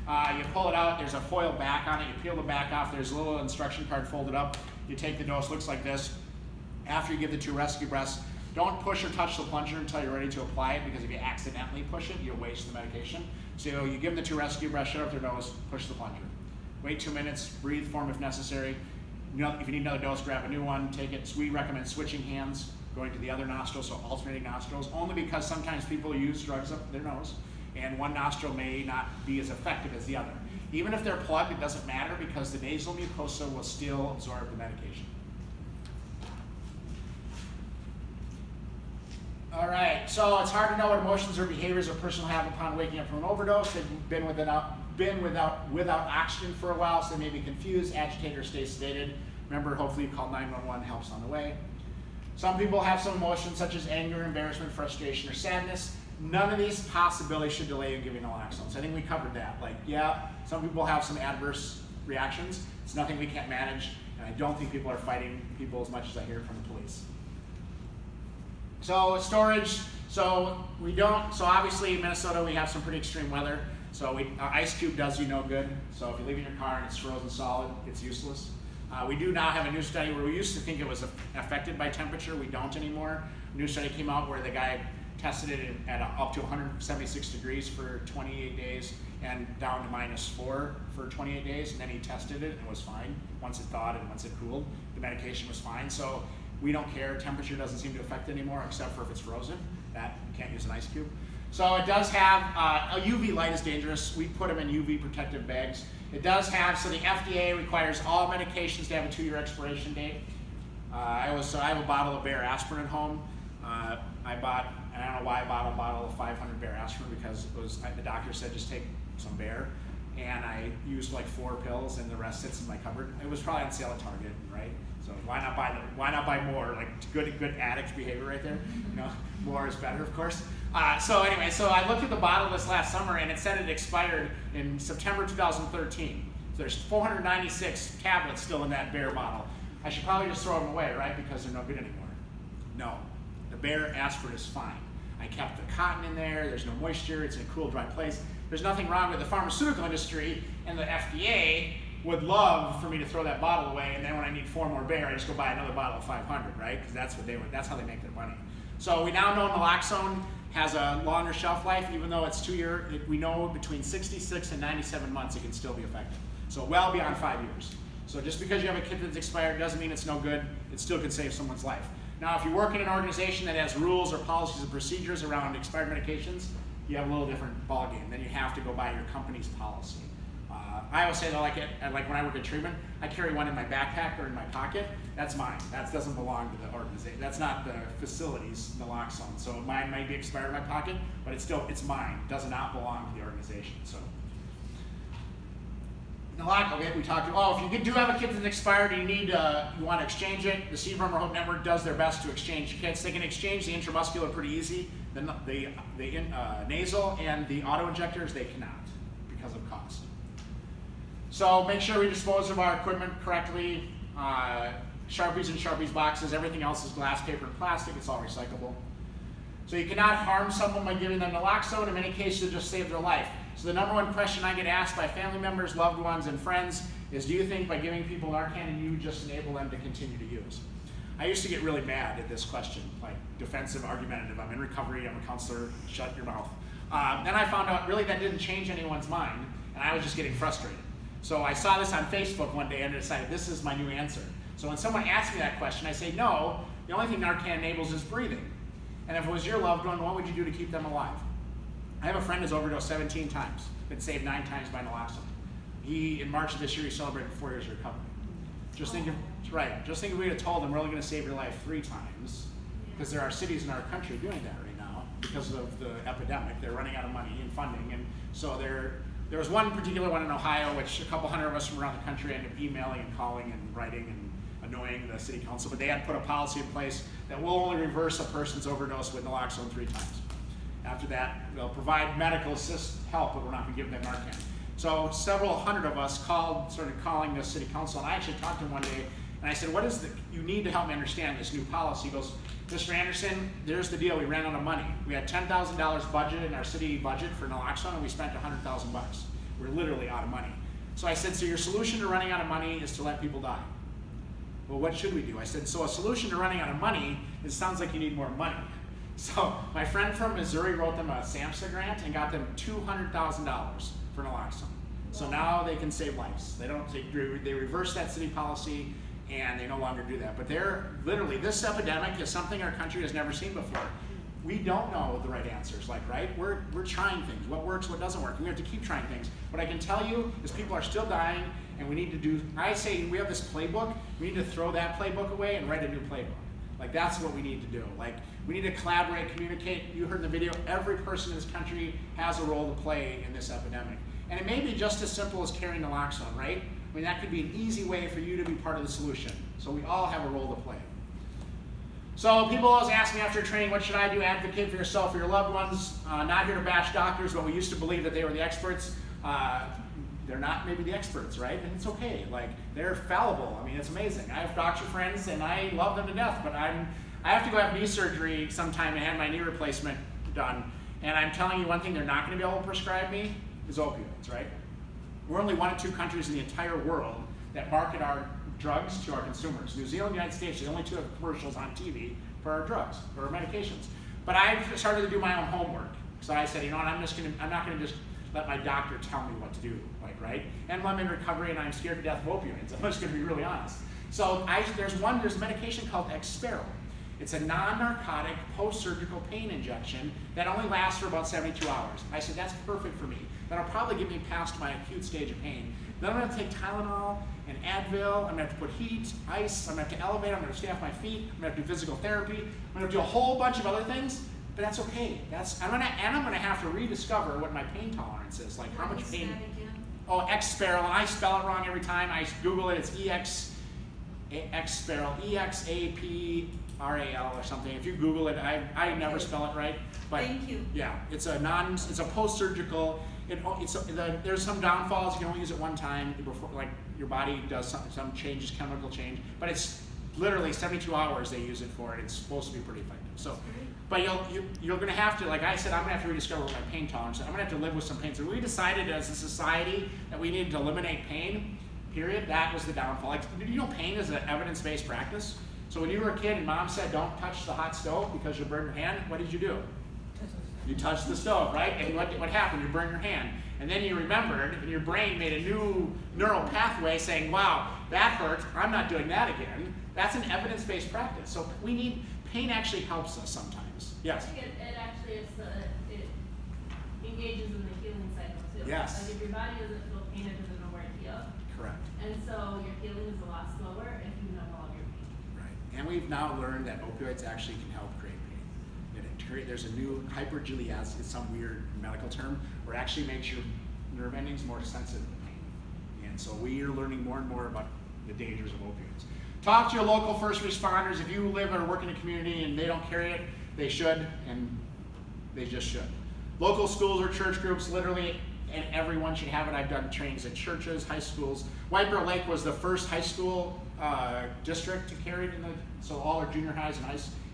You pull it out, there's a foil back on it, you peel the back off, there's a little instruction card folded up, you take the dose, looks like this. After you give the 2 rescue breaths, don't push or touch the plunger until you're ready to apply it, because if you accidentally push it, you'll waste the medication. So you give them the 2 rescue breaths, shut up their nose, push the plunger. Wait 2 minutes, breathe, form if necessary. If you need another dose, grab a new one, take it. We recommend switching hands, going to the other nostril, so alternating nostrils, only because sometimes people use drugs up their nose, and one nostril may not be as effective as the other. Even if they're plugged, it doesn't matter, because the nasal mucosa will still absorb the medication. All right, so it's hard to know what emotions or behaviors a person will have upon waking up from an overdose. They've been without oxygen for a while, so they may be confused, agitated, or stay sedated. Remember, hopefully you call 911, helps on the way. Some people have some emotions such as anger, embarrassment, frustration, or sadness. None of these possibilities should delay you giving naloxone. So I think we covered that. Some people have some adverse reactions. It's nothing we can't manage. And I don't think people are fighting people as much as I hear from the police. So storage, so obviously in Minnesota we have some pretty extreme weather. So ice cube does you no good. So if you leave it in your car and it's frozen solid, it's useless. We do now have a new study where we used to think it was affected by temperature. We don't anymore. A new study came out where the guy tested it at up to 176 degrees for 28 days and down to -4 for 28 days, and then he tested it and it was fine. Once it thawed and once it cooled, the medication was fine. So we don't care. Temperature doesn't seem to affect it anymore, except for if it's frozen. That you can't use an ice cube. So it does have, a UV light is dangerous. We put them in UV protective bags. It does have, so the FDA requires all medications to have a 2-year expiration date. I have a bottle of Bayer aspirin at home. I don't know why I bought a bottle of 500 Bayer aspirin, because the doctor said just take some Bayer, and I used like 4 pills and the rest sits in my cupboard. It was probably on sale at Target, right? So why not buy more? Like good addict behavior right there. You know, more is better, of course. So anyway, so I looked at the bottle this last summer and it said it expired in September 2013. So there's 496 tablets still in that Bayer bottle. I should probably just throw them away, right? Because they're no good anymore. No, the Bayer aspirin is fine. I kept the cotton in there. There's no moisture. It's in a cool, dry place. There's nothing wrong with the pharmaceutical industry, and the FDA would love for me to throw that bottle away, and then when I need 4 more Bayer, I just go buy another bottle of 500, right? Because that's how they make their money. So we now know naloxone has a longer shelf life, even though it's 2-year. We know between 66 and 97 months it can still be effective. So well beyond 5 years. So just because you have a kit that's expired doesn't mean it's no good. It still can save someone's life. Now, if you work in an organization that has rules or policies and procedures around expired medications, you have a little different ballgame. Then you have to go by your company's policy. I always say that, like when I work at treatment, I carry one in my backpack or in my pocket. That's mine. That doesn't belong to the organization. That's not the facility's naloxone. So mine might be expired in my pocket, but it's mine. It does not belong to the organization. So naloxone, okay, we talked about, if you do have a kit that's expired and you want to exchange it, the CVRM or Hope Network does their best to exchange kits. They can exchange the intramuscular pretty easy. The nasal and the auto injectors, they cannot because of cost. So make sure we dispose of our equipment correctly. Sharpies and Sharpies boxes, everything else is glass, paper, and plastic. It's all recyclable. So you cannot harm someone by giving them naloxone. In many cases, you'll just save their life. So the number one question I get asked by family members, loved ones, and friends is, do you think by giving people Narcan and you just enable them to continue to use? I used to get really mad at this question, like defensive, argumentative. I'm in recovery, I'm a counselor, shut your mouth. Then I found out really that didn't change anyone's mind, and I was just getting frustrated. So I saw this on Facebook one day and I decided this is my new answer. So when someone asks me that question, I say, no, the only thing Narcan enables is breathing. And if it was your loved one, what would you do to keep them alive? I have a friend who's overdosed 17 times, been saved 9 times by naloxone. In March of this year, he celebrated 4 years of recovery. Just think if we had told him we're only going to save your life 3 times, because there are cities in our country doing that right now because of the epidemic. They're running out of money and funding, and so there was one particular one in Ohio, which a couple hundred of us from around the country ended up emailing and calling and writing and annoying the city council, but they had put a policy in place that will only reverse a person's overdose with naloxone 3 times. After that, they'll provide medical help, but we're not going to give them Narcan. So several hundred of us started calling the city council, and I actually talked to him one day, and I said, you need to help me understand this new policy. He goes, Mr. Anderson, there's the deal. We ran out of money. We had $10,000 budget in our city budget for naloxone, and we spent $100,000 bucks. We're literally out of money. So I said, so your solution to running out of money is to let people die. Well, what should we do? I said, so a solution to running out of money, it sounds like you need more money. So my friend from Missouri wrote them a SAMHSA grant and got them $200,000 for naloxone. So now they can save lives. They reversed that city policy, and they no longer do that. But this epidemic is something our country has never seen before. We don't know the right answers, right? We're trying things. What works, what doesn't work. We have to keep trying things. What I can tell you is people are still dying, and we need to do, I say we have this playbook, we need to throw that playbook away and write a new playbook. Like, that's what we need to do. Like, we need to collaborate, communicate. You heard in the video, every person in this country has a role to play in this epidemic. And it may be just as simple as carrying naloxone, right? I mean, that could be an easy way for you to be part of the solution. So we all have a role to play. So people always ask me after training, what should I do? Advocate for yourself or your loved ones. Not here to bash doctors, but we used to believe that they were the experts. they're not maybe the experts, right? And it's okay. Like, they're fallible. I mean, it's amazing. I have doctor friends and I love them to death, but I have to go have knee surgery sometime and have my knee replacement done. And I'm telling you one thing they're not going to be able to prescribe me is opioids, right? We're only 1 of 2 countries in the entire world that market our drugs to our consumers. New Zealand, United States, the only 2 have commercials on TV for our drugs, for our medications. But I started to do my own homework. So I said, you know what, I'm not gonna just let my doctor tell me what to do, like, right? And I'm in recovery and I'm scared to death of opioids. I'm just gonna be really honest. So there's a medication called Exparel. It's a non-narcotic post-surgical pain injection that only lasts for about 72 hours. I said, that's perfect for me. That'll probably get me past my acute stage of pain. Then I'm gonna take Tylenol and Advil. I'm gonna have to put heat, ice, I'm gonna have to elevate, I'm gonna stay off my feet, I'm gonna have to do physical therapy, I'm gonna do a whole bunch of other things, but that's okay. I'm gonna have to rediscover what my pain tolerance is, like how much pain. Oh, Exparel, and I spell it wrong every time. I Google it, it's Exparel, EXAPRAL or something. If you Google it, I never spell it right. But thank you. Yeah, it's a post-surgical. There's some downfalls. You can only use it one time before, like your body does some changes, chemical change. But it's literally 72 hours they use it for, and it's supposed to be pretty effective. So, but you're going to have to, like I said, I'm going to have to rediscover my pain tolerance. I'm going to have to live with some pain. So we decided as a society that we needed to eliminate pain. Period. That was the downfall. Like, you know, pain is an evidence-based practice. So when you were a kid and mom said, don't touch the hot stove because you'll burn your hand, what did you do? You touched the stove, right? And what happened? You burned your hand. And then you remembered, and your brain made a new neural pathway saying, wow, that hurt, I'm not doing that again. That's an evidence-based practice. So pain actually helps us sometimes. Yes? I think it actually is, it engages in the healing cycle too. Yes. Like if your body doesn't feel pain, it doesn't know where to heal. Correct. And so your healing is a lot slower if you know all of your pain. Right. And we've now learned that opioids actually can help create pain. There's a new hypergelias, it's some weird medical term, where it actually makes your nerve endings more sensitive to pain. And so we are learning more and more about the dangers of opioids. Talk to your local first responders. If you live or work in a community and they don't carry it, they should, and they just should. Local schools or church groups, literally, and everyone should have it. I've done trainings at churches, high schools. White Bear Lake was the first high school district to carry it, so all our junior highs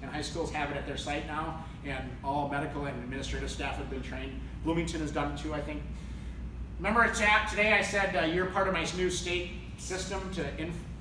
and high schools have it at their site now, and all medical and administrative staff have been trained. Bloomington has done it too, I think. Remember today I said you're part of my new state system to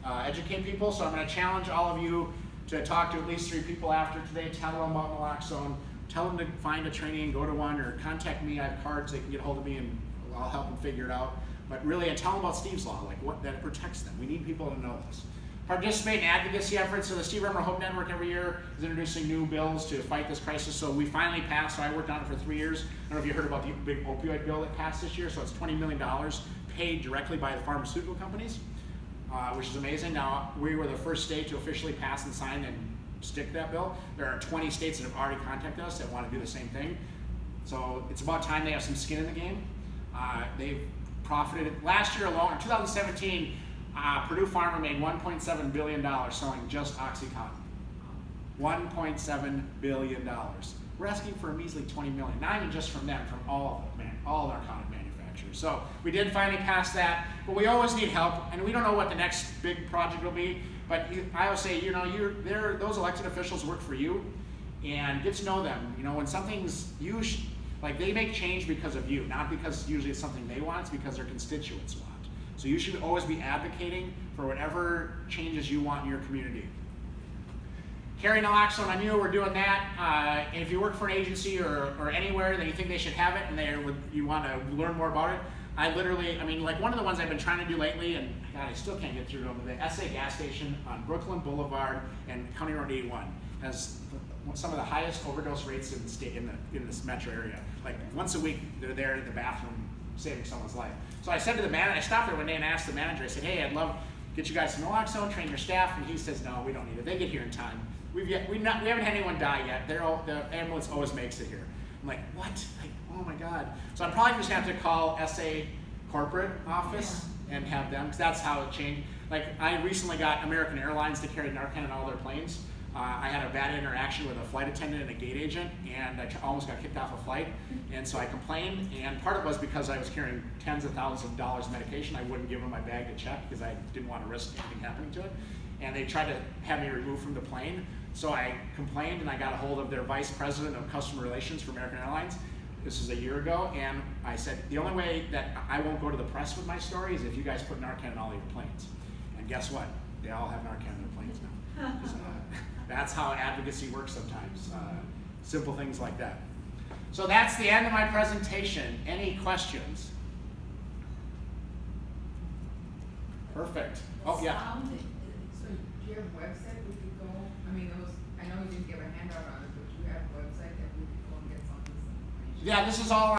educate people, so I'm going to challenge all of you to talk to at least 3 people after today, tell them about Naloxone, tell them to find a training and go to one, or contact me. I have cards, they can get a hold of me and I'll help them figure it out. But really, and tell them about Steve's Law, like that protects them. We need people to know this. Participate in advocacy efforts. So the Steve Remmer Hope Network every year is introducing new bills to fight this crisis. So we finally passed, so I worked on it for 3 years. I don't know if you heard about the big opioid bill that passed this year. So it's $20 million paid directly by the pharmaceutical companies, which is amazing. Now, we were the first state to officially pass and sign and stick that bill. There are 20 states that have already contacted us that want to do the same thing. So it's about time they have some skin in the game. They've profited. Last year alone, in 2017, Purdue Pharma made $1.7 billion selling just OxyContin. $1.7 billion. We're asking for a measly $20 million, not even just from them, from all narcotic manufacturers. So we did finally pass that, but we always need help, and we don't know what the next big project will be. But I always say, those elected officials work for you, and get to know them. When something's like they make change because of you, not because usually it's something they want, it's because their constituents want. So you should always be advocating for whatever changes you want in your community. Carry naloxone on you, we're doing that. And if you work for an agency or anywhere that you think they should have it and you want to learn more about it, like one of the ones I've been trying to do lately, and God, I still can't get through them, the SA gas station on Brooklyn Boulevard and County Road 81 has some of the highest overdose rates in the state, in this metro area. Like once a week, they're there in the bathroom saving someone's life. So I said to the manager, I stopped there one day and asked the manager, I said, hey, I'd love to get you guys some naloxone, train your staff, and he says, no, we don't need it. They get here in time. We haven't had anyone die yet. The ambulance always makes it here. I'm like, what? Like, oh my God. So I'm probably just gonna have to call SA corporate office and have them, because that's how it changed. Like I recently got American Airlines to carry Narcan on all their planes. I had a bad interaction with a flight attendant and a gate agent, and I almost got kicked off a flight. And so I complained, and part of it was because I was carrying tens of thousands of dollars of medication. I wouldn't give them my bag to check because I didn't want to risk anything happening to it. And they tried to have me removed from the plane. So I complained, and I got a hold of their vice president of customer relations for American Airlines. This is a year ago, and I said, the only way that I won't go to the press with my story is if you guys put Narcan in all your planes. And guess what? They all have Narcan in their planes now. That's how advocacy works sometimes. Simple things like that. So that's the end of my presentation. Any questions? Perfect. Oh, yeah. So do you have a website we could go, I mean, I know you didn't give a handout on it, but do you have a website that we could go and get some of this information? Yeah, this is all